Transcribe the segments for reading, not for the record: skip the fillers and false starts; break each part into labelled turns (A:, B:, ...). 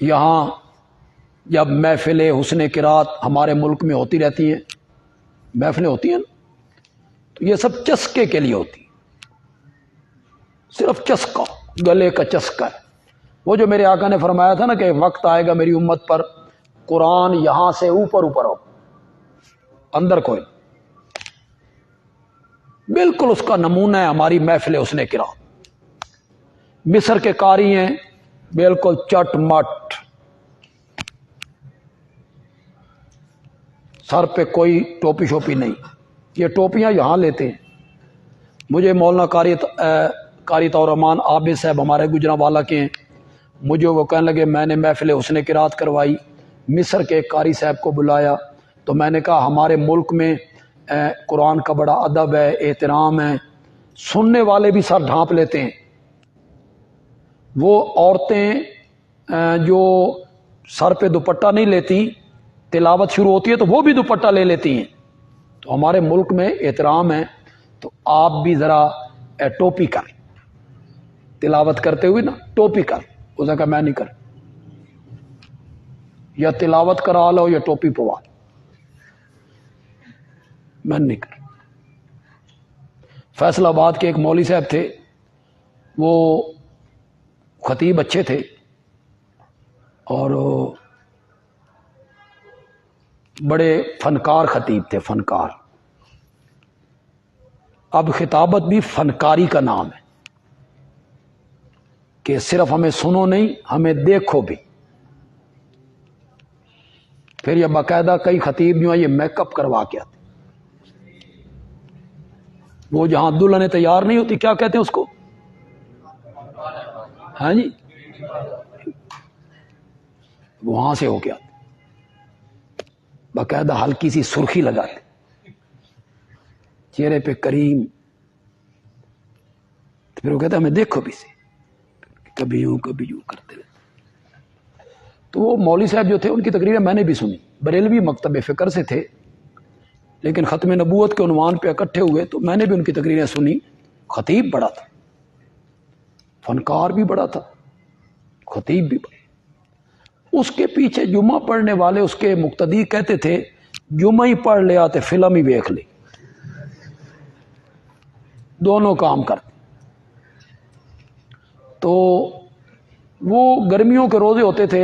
A: یہاں جب محفل حسن قرات ہمارے ملک میں ہوتی رہتی ہیں، محفلیں ہوتی ہیں نا، تو یہ سب چسکے کے لیے ہوتی، صرف چسکا، گلے کا چسکا ہے۔ وہ جو میرے آقا نے فرمایا تھا نا کہ وقت آئے گا میری امت پر قرآن یہاں سے اوپر اوپر ہو، اندر کوئی، بالکل اس کا نمونہ ہے ہماری محفل حسن قرات۔ مصر کے قاری ہیں بالکل چٹ مٹ، سر پہ کوئی ٹوپی شوپی نہیں، یہ ٹوپیاں یہاں لیتے ہیں۔ مجھے مولانا قاری طور رحمان عابد صاحب ہمارے گجرانوالہ کے ہیں، مجھے وہ کہنے لگے میں نے محفل حسن قرات کروائی، مصر کے ایک قاری صاحب کو بلایا، تو میں نے کہا ہمارے ملک میں قرآن کا بڑا ادب ہے، احترام ہے، سننے والے بھی سر ڈھانپ لیتے ہیں۔ وہ عورتیں جو سر پہ دوپٹہ نہیں لیتی، تلاوت شروع ہوتی ہے تو وہ بھی دوپٹہ لے لیتی ہیں۔ تو ہمارے ملک میں احترام ہے، تو آپ بھی ذرا ٹوپی کر، تلاوت کرتے ہوئے نا ٹوپی کر۔ اس نے کہا میں نہیں کر، یا تلاوت کرا لو یا ٹوپی پوا لو، میں نہیں کر۔ فیصل آباد کے ایک مولوی صاحب تھے، وہ خطیب اچھے تھے اور بڑے فنکار خطیب تھے، فنکار۔ اب خطابت بھی فنکاری کا نام ہے کہ صرف ہمیں سنو نہیں، ہمیں دیکھو بھی۔ پھر یہ باقاعدہ کئی خطیب جو ہیں یہ میک اپ کروا کے آتے، وہ جہاں دلہنیں تیار نہیں ہوتی کیا کہتے ہیں اس کو، ہاں جی، وہاں سے ہو کے آتے، باقاعدہ ہلکی سی سرخی لگاتے، چہرے پہ کریم، پھر وہ کہتے ہیں ہمیں دیکھو بھی سے، کبھی یوں کرتے رہتے۔ تو وہ مولوی صاحب جو تھے ان کی تقریریں میں نے بھی سنی، بریلوی مکتب فکر سے تھے، لیکن ختم نبوت کے عنوان پہ اکٹھے ہوئے تو میں نے بھی ان کی تقریریں سنی۔ خطیب بڑا تھا، فنکار بھی بڑا تھا، خطیب بھی بڑا۔ اس کے پیچھے جمعہ پڑھنے والے اس کے مقتدی کہتے تھے جمعہ ہی پڑھ لیا تے فلم ہی ویکھ لی، دونوں کام کرتے۔ تو وہ گرمیوں کے روزے ہوتے تھے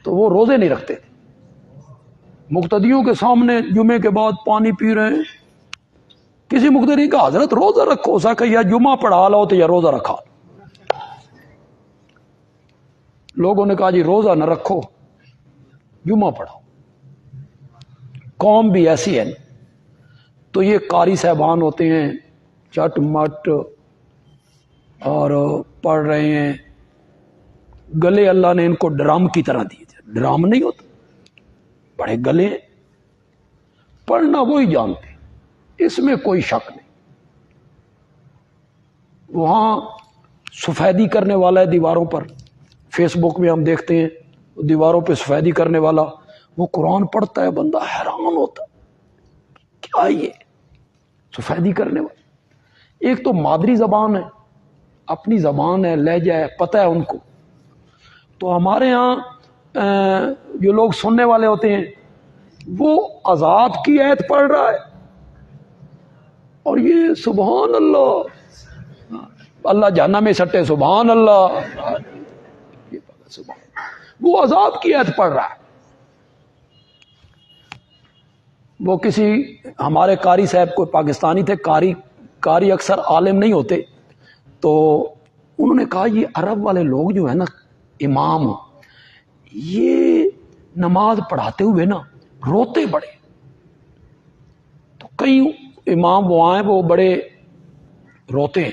A: تو وہ روزے نہیں رکھتے تھے، مقتدیوں کے سامنے جمعے کے بعد پانی پی رہے ہیں۔ کسی مقتدی نے کہا حضرت روزہ رکھو، اسا کہ یا جمعہ پڑھا لو تو یا روزہ رکھا۔ لوگوں نے کہا جی روزہ نہ رکھو، جمعہ پڑھاؤ۔ قوم بھی ایسی ہے، تو یہ قاری صاحبان ہوتے ہیں چٹ مٹ اور پڑھ رہے ہیں، گلے اللہ نے ان کو ڈرام کی طرح دیے، ڈرام نہیں ہوتا، بڑے گلے ہیں، پڑھنا وہی جانتے، اس میں کوئی شک نہیں۔ وہاں سفیدی کرنے والا ہے دیواروں پر، فیس بک میں ہم دیکھتے ہیں دیواروں پہ سفیدی کرنے والا، وہ قرآن پڑھتا ہے، بندہ حیران ہوتا کیا یہ سفیدی کرنے والا۔ ایک تو مادری زبان ہے، اپنی زبان ہے، لہجہ ہے، پتہ ہے ان کو۔ تو ہمارے ہاں جو لوگ سننے والے ہوتے ہیں وہ عذاب کی آیت پڑھ رہا ہے اور یہ سبحان اللہ، اللہ جہنم میں سٹے سبحان اللہ، وہ عذاب کی آیت پڑھ رہا ہے۔ وہ کسی ہمارے قاری صاحب کو، پاکستانی تھے، قاری اکثر عالم نہیں ہوتے، تو انہوں نے کہا یہ عرب والے لوگ جو ہیں نا امام، یہ نماز پڑھاتے ہوئے نا روتے بڑے۔ تو کئی امام وہ آئے وہ بڑے روتے ہیں،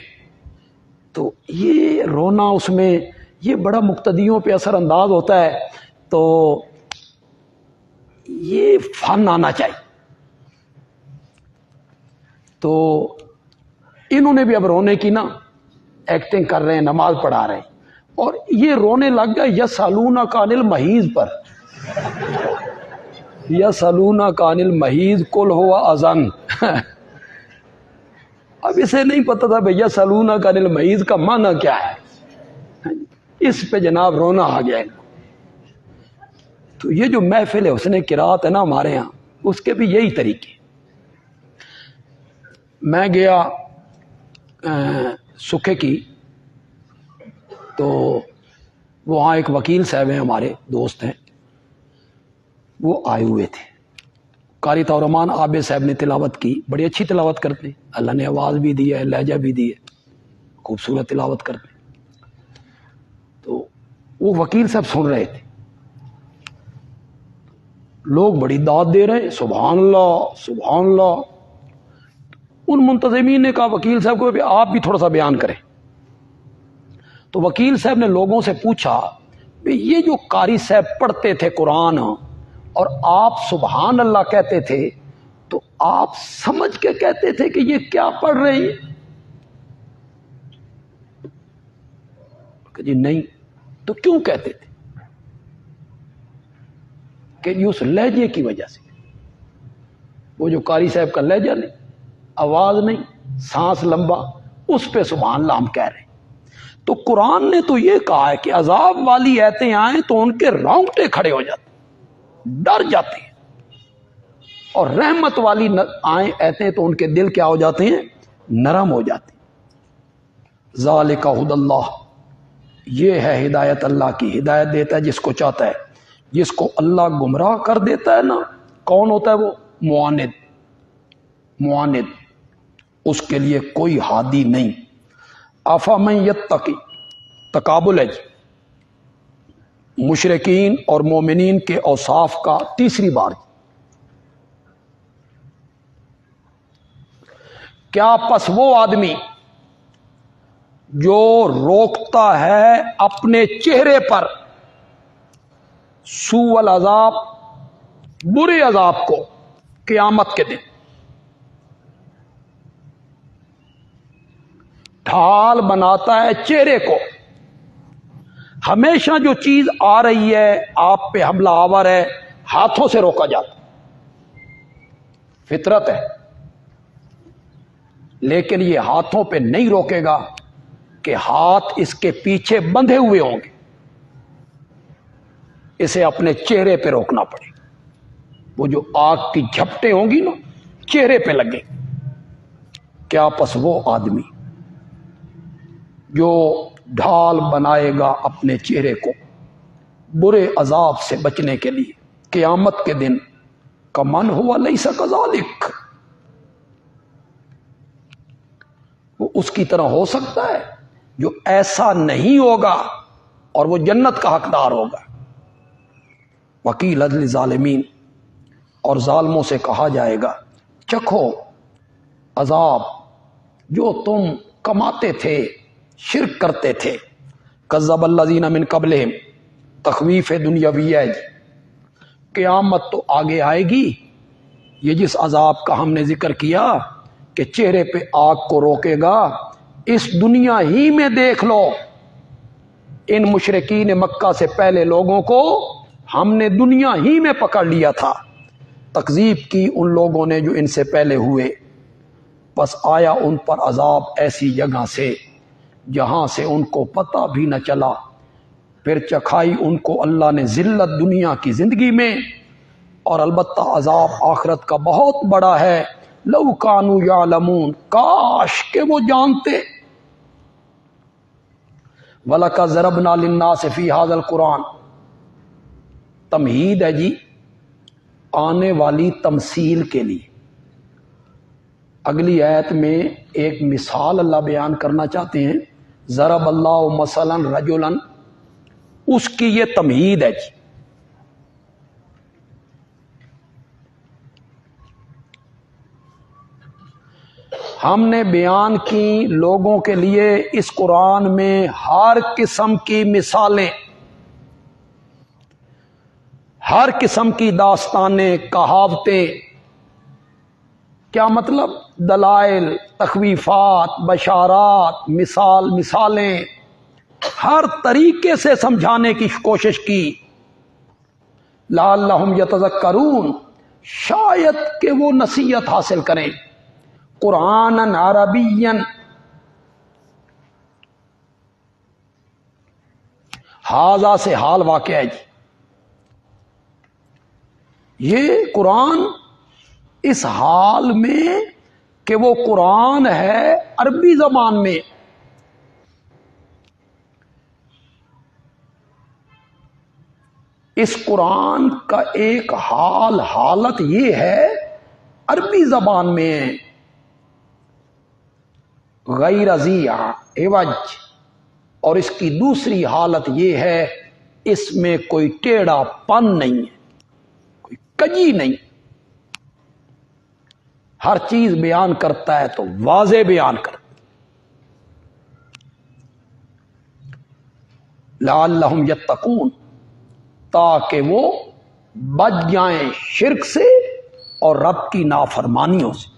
A: تو یہ رونا اس میں یہ بڑا مقتدیوں پہ اثر انداز ہوتا ہے، تو یہ فن آنا چاہیے۔ تو انہوں نے بھی اب رونے کی نا ایکٹنگ کر رہے ہیں، نماز پڑھا رہے ہیں، اور یہ رونے لگ گیا یسالونک عن المحیض پر، یسالونک عن المحیض قل هو اذن۔ اب اسے نہیں پتا تھا بھیا یسالونک عن المحیض کا معنی کیا ہے، اس پہ جناب رونا آ گیا ان کو۔ تو یہ جو محفل ہے حسن قرات ہے نا ہمارے ہاں، اس کے بھی یہی طریقے. میں گیا سکھے کی، تو وہاں ایک وکیل صاحب ہیں ہمارے دوست ہیں، وہ آئے ہوئے تھے. قاری طورمان عابد صاحب نے تلاوت کی، بڑی اچھی تلاوت کرتے ہیں، اللہ نے آواز بھی دی ہے، لہجہ بھی دی ہے، خوبصورت تلاوت کرتے ہیں. تو وہ وکیل صاحب سن رہے تھے، لوگ بڑی داد دے رہے ہیں، سبحان اللہ سبحان اللہ. ان منتظمین نے کہا وکیل صاحب کو آپ بھی تھوڑا سا بیان کریں. تو وکیل صاحب نے لوگوں سے پوچھا کہ یہ جو قاری صاحب پڑھتے تھے قرآن اور آپ سبحان اللہ کہتے تھے، تو آپ سمجھ کے کہتے تھے کہ یہ کیا پڑھ رہے ہیں؟ کہ جی نہیں. تو کیوں کہتے تھے؟ کہ یہ اس لہجے کی وجہ سے، وہ جو قاری صاحب کا لہجہ نہیں، آواز نہیں، سانس لمبا، اس پہ سبحان اللہ ہم کہہ رہے ہیں. تو قرآن نے تو یہ کہا ہے کہ عذاب والی ایتیں آئیں تو ان کے رونگٹے کھڑے ہو جاتے، ڈر جاتے ہیں، اور رحمت والی آئیں ایتیں تو ان کے دل کیا ہو جاتے ہیں؟ نرم ہو جاتے ہیں. ذالک ھدی اللہ، یہ ہے ہدایت اللہ کی. ہدایت دیتا ہے جس کو چاہتا ہے. جس کو اللہ گمراہ کر دیتا ہے نا، کون ہوتا ہے وہ؟ معاند، اس کے لیے کوئی ہادی نہیں. افمن یتقی، تقابل ہے جی مشرکین اور مومنین کے اوصاف کا تیسری بار. کیا پس وہ آدمی جو روکتا ہے اپنے چہرے پر سوء العذاب، برے عذاب کو، قیامت کے دن، ڈھال بناتا ہے چہرے کو. ہمیشہ جو چیز آ رہی ہے آپ پہ حملہ آور ہے، ہاتھوں سے روکا جاتا، فطرت ہے. لیکن یہ ہاتھوں پہ نہیں روکے گا کہ ہاتھ اس کے پیچھے بندھے ہوئے ہوں گے، اسے اپنے چہرے پہ روکنا پڑے. وہ جو آگ کی جھپٹیں ہوں گی نا، چہرے پہ لگے. کیا پس وہ آدمی جو ڈھال بنائے گا اپنے چہرے کو برے عذاب سے بچنے کے لیے قیامت کے دن، کمن ہوا لیس کذالک، وہ اس کی طرح ہو سکتا ہے جو ایسا نہیں ہوگا اور وہ جنت کا حقدار ہوگا. وقیل للظالمین، اور ظالموں سے کہا جائے گا چکھو عذاب جو تم کماتے تھے، شرک کرتے تھے. کذب الذین من قبلہم، تخویف دنیاوی ہے. قیامت تو آگے آئے گی. یہ جس عذاب کا ہم نے ذکر کیا کہ چہرے پہ آگ کو روکے گا، اس دنیا ہی میں دیکھ لو ان مشرکین مکہ سے پہلے لوگوں کو ہم نے دنیا ہی میں پکڑ لیا تھا. تکذیب کی ان لوگوں نے جو ان سے پہلے ہوئے، بس آیا ان پر عذاب ایسی جگہ سے جہاں سے ان کو پتہ بھی نہ چلا. پھر چکھائی ان کو اللہ نے ذلت دنیا کی زندگی میں، اور البتہ عذاب آخرت کا بہت بڑا ہے. لو کانوا یعلمون، کاش کہ وہ جانتے. وَلَقَدْ ضَرَبْنَا لِلنَّاسِ فِي هَذَا الْقُرْآنِ، تمہید ہے جی آنے والی تمثیل کے لیے. اگلی آیت میں ایک مثال اللہ بیان کرنا چاہتے ہیں. ضرب اللہ مثلا رجلا، اس کی یہ تمہید ہے جی. ہم نے بیان کی لوگوں کے لیے اس قرآن میں ہر قسم کی مثالیں، ہر قسم کی داستانیں، کہاوتیں. کیا مطلب؟ دلائل، تخویفات، بشارات، مثالیں، ہر طریقے سے سمجھانے کی کوشش کی. لعلہم یتذکرون، شاید کہ وہ نصیحت حاصل کریں. قرآن عربی، ہاذا سے حال واقع ہے جی. یہ قرآن اس حال میں کہ وہ قرآن ہے عربی زبان میں، اس قرآن کا ایک حالت یہ ہے عربی زبان میں غیر ذی عوج، اور اس کی دوسری حالت یہ ہے اس میں کوئی ٹیڑھا پن نہیں ہے، کوئی کجی نہیں، ہر چیز بیان کرتا ہے تو واضح بیان کرتا ہے۔ لعلہم یتقون، تاکہ وہ بچ جائیں شرک سے اور رب کی نافرمانیوں سے۔